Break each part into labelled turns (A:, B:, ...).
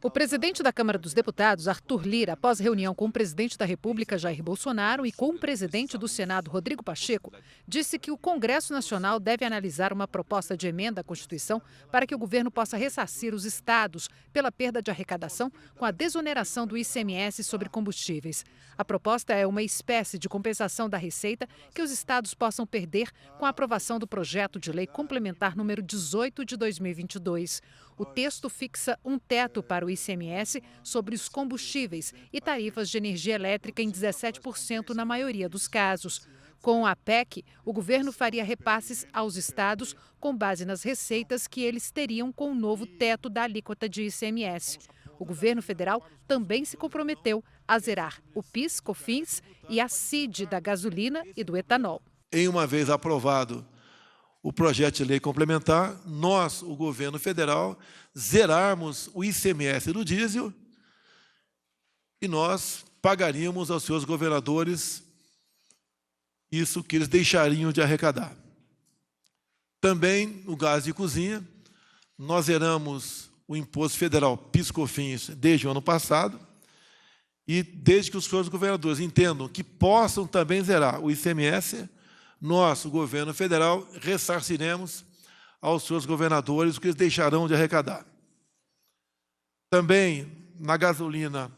A: O presidente da Câmara dos Deputados, Arthur Lira, após reunião com o presidente da República, Jair Bolsonaro, e com o presidente do Senado, Rodrigo Pacheco, disse que o Congresso Nacional deve analisar uma proposta de emenda à Constituição para que o governo possa ressarcir os estados pela perda de arrecadação com a desoneração do ICMS sobre combustíveis. A proposta é uma espécie de compensação da receita que os estados possam perder com a aprovação do projeto de lei complementar número 18 de 2022. O texto fixa um teto para o ICMS sobre os combustíveis e tarifas de energia elétrica em 17% na maioria dos casos. Com a PEC, o governo faria repasses aos estados com base nas receitas que eles teriam com o novo teto da alíquota de ICMS. O governo federal também se comprometeu a zerar o PIS, COFINS e a CID da gasolina e do etanol.
B: Em uma vez aprovado o projeto de lei complementar, nós, o governo federal, zerarmos o ICMS do diesel e nós pagaríamos aos seus governadores isso que eles deixariam de arrecadar. Também, no gás de cozinha, nós zeramos o imposto federal PIS/COFINS desde o ano passado e desde que os seus governadores entendam que possam também zerar o ICMS, nós, o governo federal, ressarciremos aos seus governadores o que eles deixarão de arrecadar. Também na gasolina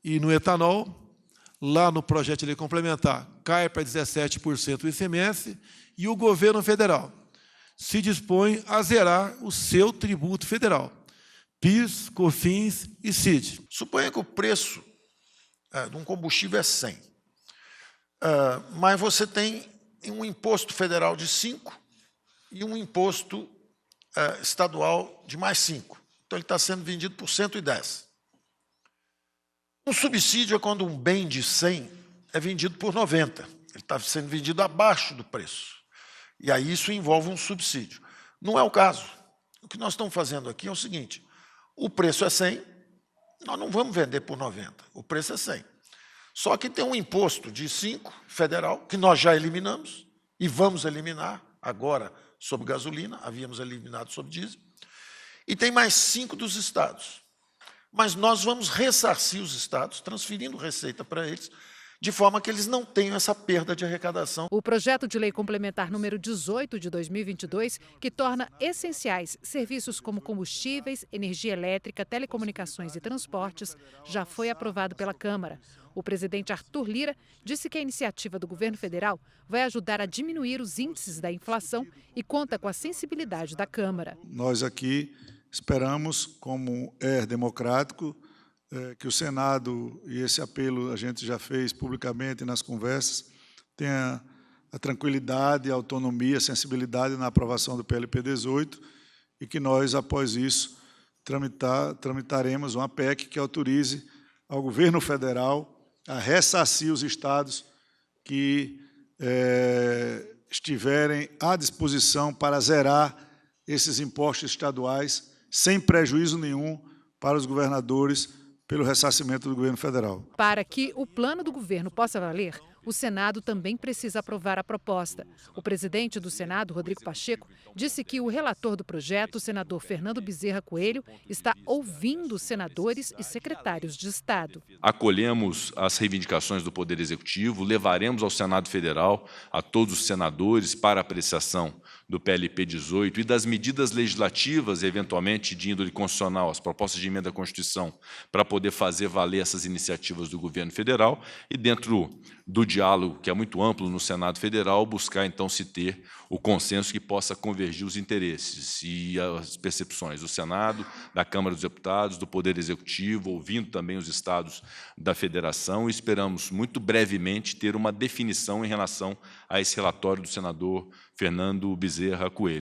B: e no etanol, lá no projeto de lei complementar, cai para 17% o ICMS e o governo federal se dispõe a zerar o seu tributo federal, PIS, COFINS e CID.
C: Suponha que o preço de um combustível é 100, mas você tem um imposto federal de 5 e um imposto estadual de mais 5. Então, ele está sendo vendido por 110. Um subsídio é quando um bem de 100 é vendido por 90. Ele está sendo vendido abaixo do preço. E aí isso envolve um subsídio. Não é o caso. O que nós estamos fazendo aqui é o seguinte: o preço é 100, nós não vamos vender por 90. O preço é 100. Só que tem um imposto de 5, federal, que nós já eliminamos e vamos eliminar agora sobre gasolina, havíamos eliminado sobre diesel, e tem mais 5 dos estados. Mas nós vamos ressarcir os estados, transferindo receita para eles, de forma que eles não tenham essa perda de arrecadação.
A: O projeto de lei complementar número 18 de 2022, que torna essenciais serviços como combustíveis, energia elétrica, telecomunicações e transportes, já foi aprovado pela Câmara. O presidente Arthur Lira disse que a iniciativa do governo federal vai ajudar a diminuir os índices da inflação e conta com a sensibilidade da Câmara.
D: Nós aqui esperamos, como é democrático, que o Senado, e esse apelo a gente já fez publicamente nas conversas, tenha a tranquilidade, a autonomia, a sensibilidade na aprovação do PLP 18 e que nós, após isso, tramitaremos uma PEC que autorize ao governo federal a ressarcir os estados que estiverem à disposição para zerar esses impostos estaduais sem prejuízo nenhum para os governadores pelo ressarcimento do governo federal.
A: Para que o plano do governo possa valer, o Senado também precisa aprovar a proposta. O presidente do Senado, Rodrigo Pacheco, disse que o relator do projeto, o senador Fernando Bezerra Coelho, está ouvindo senadores e secretários de Estado.
E: Acolhemos as reivindicações do Poder Executivo, levaremos ao Senado Federal a todos os senadores para apreciação do PLP 18 e das medidas legislativas, eventualmente de índole constitucional, as propostas de emenda à Constituição, para poder fazer valer essas iniciativas do governo federal e, dentro do diálogo, que é muito amplo no Senado Federal, buscar, então, se ter o consenso que possa convergir os interesses e as percepções do Senado, da Câmara dos Deputados, do Poder Executivo, ouvindo também os estados da Federação, e esperamos, muito brevemente, ter uma definição em relação a esse relatório do senador Fernando Bezerra Coelho.